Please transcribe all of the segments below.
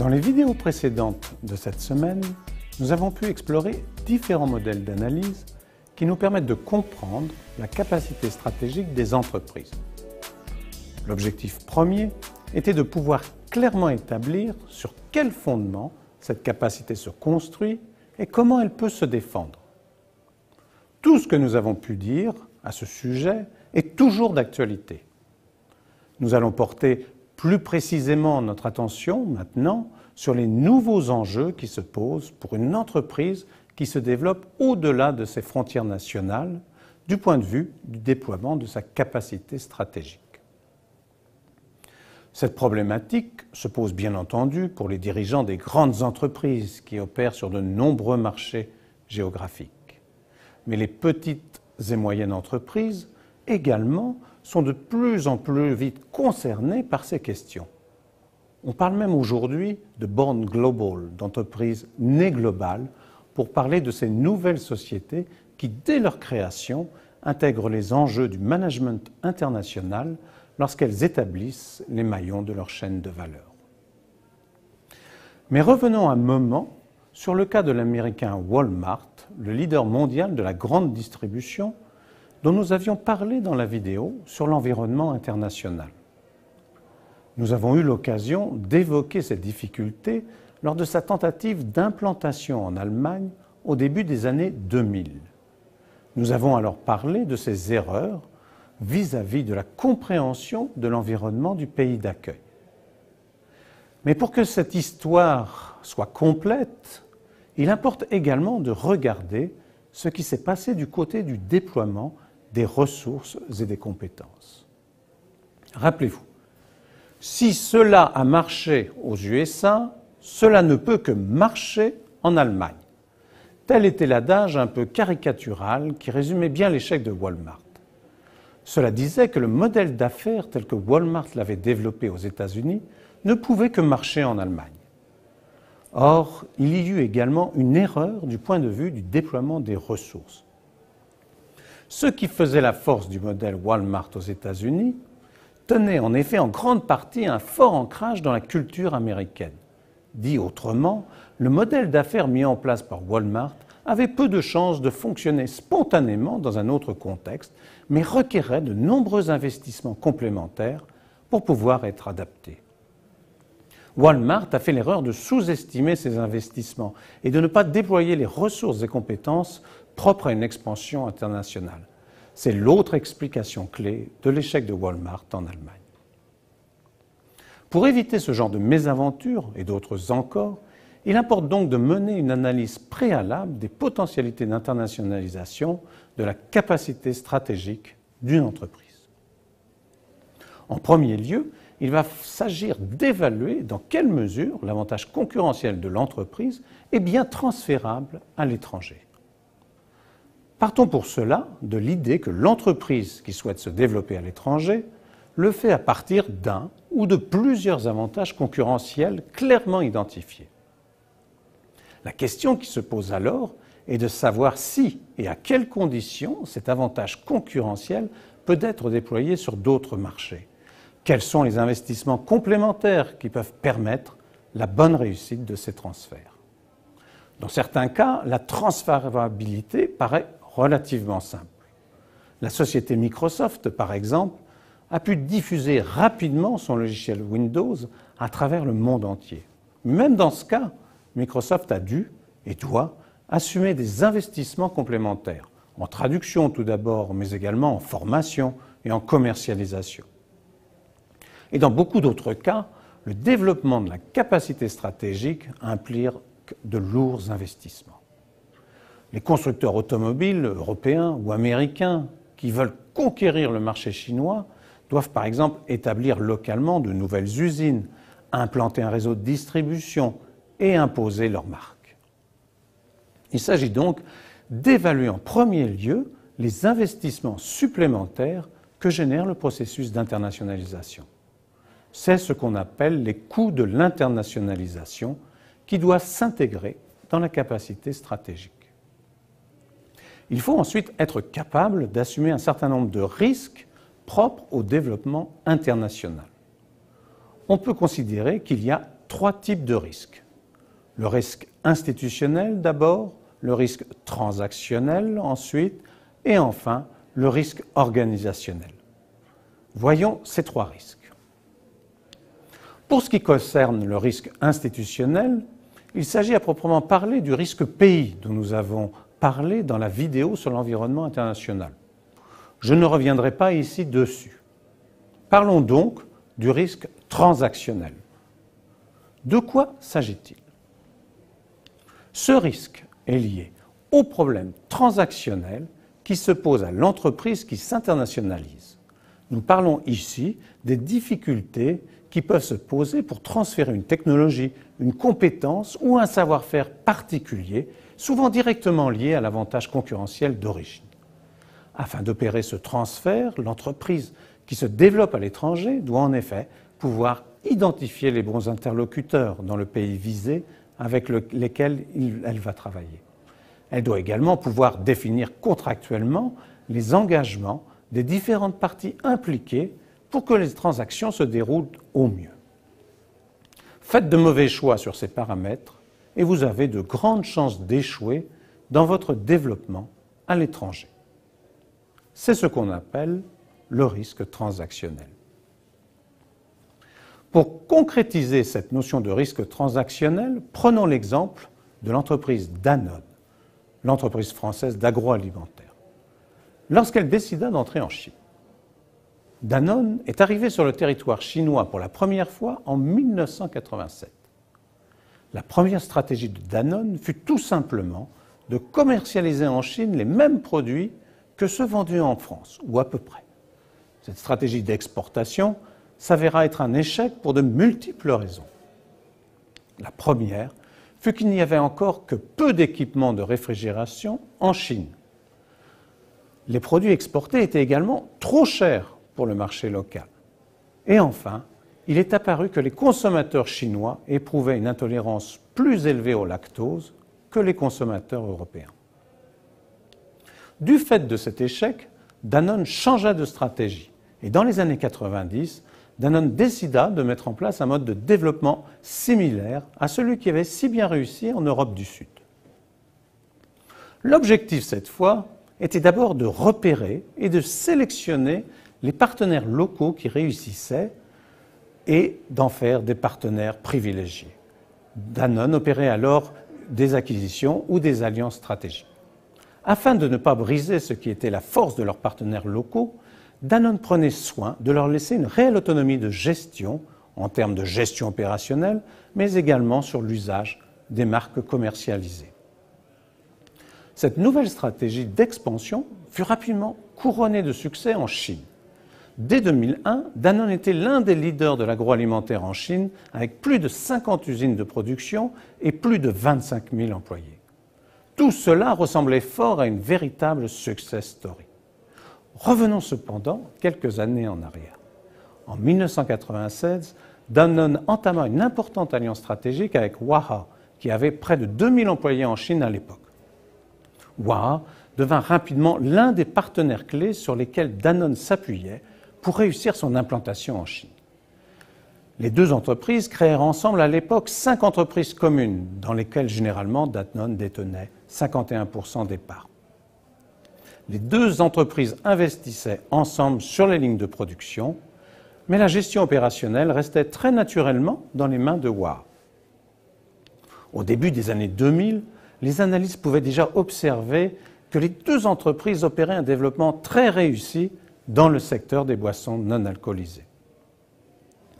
Dans les vidéos précédentes de cette semaine, nous avons pu explorer différents modèles d'analyse qui nous permettent de comprendre la capacité stratégique des entreprises. L'objectif premier était de pouvoir clairement établir sur quel fondement cette capacité se construit et comment elle peut se défendre. Tout ce que nous avons pu dire à ce sujet est toujours d'actualité. Nous allons porter plus précisément notre attention maintenant sur les nouveaux enjeux qui se posent pour une entreprise qui se développe au-delà de ses frontières nationales du point de vue du déploiement de sa capacité stratégique. Cette problématique se pose bien entendu pour les dirigeants des grandes entreprises qui opèrent sur de nombreux marchés géographiques. Mais les petites et moyennes entreprises également sont de plus en plus vite concernées par ces questions. On parle même aujourd'hui de Born Global, d'entreprises nées globales, pour parler de ces nouvelles sociétés qui, dès leur création, intègrent les enjeux du management international lorsqu'elles établissent les maillons de leur chaîne de valeur. Mais revenons un moment sur le cas de l'américain Walmart, le leader mondial de la grande distribution, dont nous avions parlé dans la vidéo sur l'environnement international. Nous avons eu l'occasion d'évoquer ces difficultés lors de sa tentative d'implantation en Allemagne au début des années 2000. Nous avons alors parlé de ses erreurs vis-à-vis de la compréhension de l'environnement du pays d'accueil. Mais pour que cette histoire soit complète, il importe également de regarder ce qui s'est passé du côté du déploiement des ressources et des compétences. Rappelez-vous, si cela a marché aux USA, cela ne peut que marcher en Allemagne. Tel était l'adage un peu caricatural qui résumait bien l'échec de Walmart. Cela disait que le modèle d'affaires tel que Walmart l'avait développé aux États-Unis ne pouvait que marcher en Allemagne. Or, il y eut également une erreur du point de vue du déploiement des ressources. Ce qui faisait la force du modèle Walmart aux États-Unis tenait en effet en grande partie un fort ancrage dans la culture américaine. Dit autrement, le modèle d'affaires mis en place par Walmart avait peu de chances de fonctionner spontanément dans un autre contexte, mais requérait de nombreux investissements complémentaires pour pouvoir être adapté. Walmart a fait l'erreur de sous-estimer ses investissements et de ne pas déployer les ressources et compétences propres à une expansion internationale. C'est l'autre explication clé de l'échec de Walmart en Allemagne. Pour éviter ce genre de mésaventure et d'autres encore, il importe donc de mener une analyse préalable des potentialités d'internationalisation de la capacité stratégique d'une entreprise. En premier lieu, il va s'agir d'évaluer dans quelle mesure l'avantage concurrentiel de l'entreprise est bien transférable à l'étranger. Partons pour cela de l'idée que l'entreprise qui souhaite se développer à l'étranger le fait à partir d'un ou de plusieurs avantages concurrentiels clairement identifiés. La question qui se pose alors est de savoir si et à quelles conditions cet avantage concurrentiel peut être déployé sur d'autres marchés. Quels sont les investissements complémentaires qui peuvent permettre la bonne réussite de ces transferts? Dans certains cas, la transférabilité paraît relativement simple. La société Microsoft, par exemple, a pu diffuser rapidement son logiciel Windows à travers le monde entier. Même dans ce cas, Microsoft a dû et doit assumer des investissements complémentaires, en traduction tout d'abord, mais également en formation et en commercialisation. Et dans beaucoup d'autres cas, le développement de la capacité stratégique implique de lourds investissements. Les constructeurs automobiles européens ou américains qui veulent conquérir le marché chinois doivent par exemple établir localement de nouvelles usines, implanter un réseau de distribution et imposer leur marque. Il s'agit donc d'évaluer en premier lieu les investissements supplémentaires que génère le processus d'internationalisation. C'est ce qu'on appelle les coûts de l'internationalisation qui doivent s'intégrer dans la capacité stratégique. Il faut ensuite être capable d'assumer un certain nombre de risques propres au développement international. On peut considérer qu'il y a trois types de risques. Le risque institutionnel d'abord, le risque transactionnel ensuite, et enfin le risque organisationnel. Voyons ces trois risques. Pour ce qui concerne le risque institutionnel, il s'agit à proprement parler du risque pays dont nous avons parlé dans la vidéo sur l'environnement international. Je ne reviendrai pas ici dessus. Parlons donc du risque transactionnel. De quoi s'agit-il? Ce risque est lié au problème transactionnel qui se pose à l'entreprise qui s'internationalise. Nous parlons ici des difficultés qui peuvent se poser pour transférer une technologie, une compétence ou un savoir-faire particulier, souvent directement lié à l'avantage concurrentiel d'origine. Afin d'opérer ce transfert, l'entreprise qui se développe à l'étranger doit en effet pouvoir identifier les bons interlocuteurs dans le pays visé avec lesquels elle va travailler. Elle doit également pouvoir définir contractuellement les engagements des différentes parties impliquées pour que les transactions se déroulent au mieux. Faites de mauvais choix sur ces paramètres et vous avez de grandes chances d'échouer dans votre développement à l'étranger. C'est ce qu'on appelle le risque transactionnel. Pour concrétiser cette notion de risque transactionnel, prenons l'exemple de l'entreprise Danone, l'entreprise française d'agroalimentaire. Lorsqu'elle décida d'entrer en Chine, Danone est arrivé sur le territoire chinois pour la première fois en 1987. La première stratégie de Danone fut tout simplement de commercialiser en Chine les mêmes produits que ceux vendus en France, ou à peu près. Cette stratégie d'exportation s'avéra être un échec pour de multiples raisons. La première fut qu'il n'y avait encore que peu d'équipements de réfrigération en Chine. Les produits exportés étaient également trop chers pour le marché local. Et enfin, il est apparu que les consommateurs chinois éprouvaient une intolérance plus élevée au lactose que les consommateurs européens. Du fait de cet échec, Danone changea de stratégie et dans les années 90, Danone décida de mettre en place un mode de développement similaire à celui qui avait si bien réussi en Europe du Sud. L'objectif cette fois était d'abord de repérer et de sélectionner les partenaires locaux qui réussissaient et d'en faire des partenaires privilégiés. Danone opérait alors des acquisitions ou des alliances stratégiques. Afin de ne pas briser ce qui était la force de leurs partenaires locaux, Danone prenait soin de leur laisser une réelle autonomie de gestion, en termes de gestion opérationnelle, mais également sur l'usage des marques commercialisées. Cette nouvelle stratégie d'expansion fut rapidement couronnée de succès en Chine. Dès 2001, Danone était l'un des leaders de l'agroalimentaire en Chine, avec plus de 50 usines de production et plus de 25 000 employés. Tout cela ressemblait fort à une véritable success story. Revenons cependant quelques années en arrière. En 1996, Danone entama une importante alliance stratégique avec Waha, qui avait près de 2000 employés en Chine à l'époque. Waha devint rapidement l'un des partenaires clés sur lesquels Danone s'appuyait pour réussir son implantation en Chine. Les deux entreprises créèrent ensemble à l'époque 5 entreprises communes, dans lesquelles généralement Danone détenait 51% des parts. Les deux entreprises investissaient ensemble sur les lignes de production, mais la gestion opérationnelle restait très naturellement dans les mains de Waha. Au début des années 2000, les analystes pouvaient déjà observer que les deux entreprises opéraient un développement très réussi dans le secteur des boissons non alcoolisées.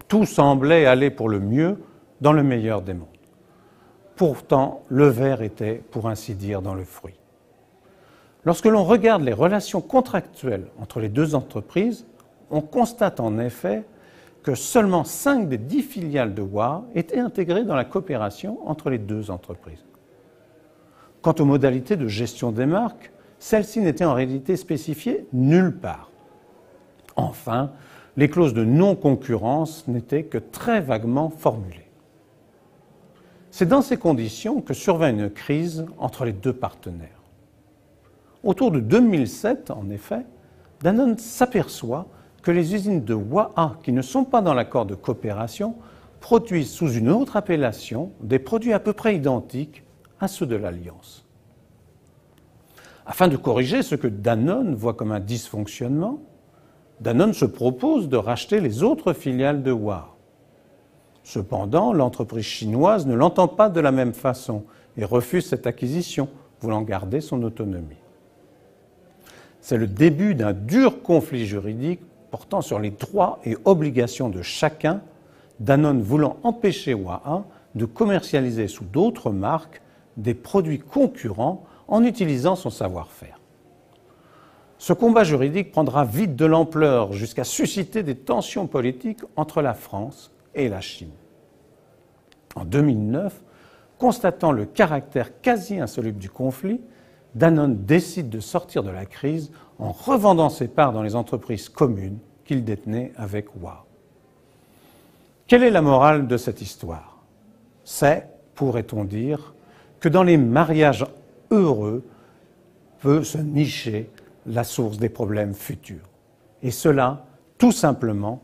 Tout semblait aller pour le mieux dans le meilleur des mondes. Pourtant, le ver était, pour ainsi dire, dans le fruit. Lorsque l'on regarde les relations contractuelles entre les deux entreprises, on constate en effet que seulement 5 des 10 filiales de Waha étaient intégrées dans la coopération entre les deux entreprises. Quant aux modalités de gestion des marques, celles-ci n'étaient en réalité spécifiées nulle part. Enfin, les clauses de non-concurrence n'étaient que très vaguement formulées. C'est dans ces conditions que survint une crise entre les deux partenaires. Autour de 2007, en effet, Danone s'aperçoit que les usines de Waha, qui ne sont pas dans l'accord de coopération, produisent sous une autre appellation des produits à peu près identiques à ceux de l'Alliance. Afin de corriger ce que Danone voit comme un dysfonctionnement, Danone se propose de racheter les autres filiales de War. Cependant, l'entreprise chinoise ne l'entend pas de la même façon et refuse cette acquisition, voulant garder son autonomie. C'est le début d'un dur conflit juridique portant sur les droits et obligations de chacun, Danone voulant empêcher War de commercialiser sous d'autres marques des produits concurrents en utilisant son savoir-faire. Ce combat juridique prendra vite de l'ampleur jusqu'à susciter des tensions politiques entre la France et la Chine. En 2009, constatant le caractère quasi insoluble du conflit, Danone décide de sortir de la crise en revendant ses parts dans les entreprises communes qu'il détenait avec War. Quelle est la morale de cette histoire? C'est, pourrait-on dire, que dans les mariages heureux peut se nicher la source des problèmes futurs. Et cela, tout simplement,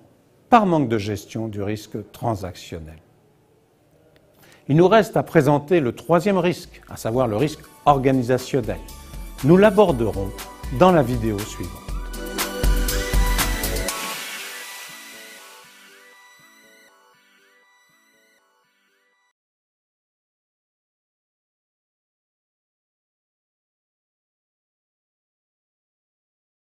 par manque de gestion du risque transactionnel. Il nous reste à présenter le troisième risque, à savoir le risque organisationnel. Nous l'aborderons dans la vidéo suivante.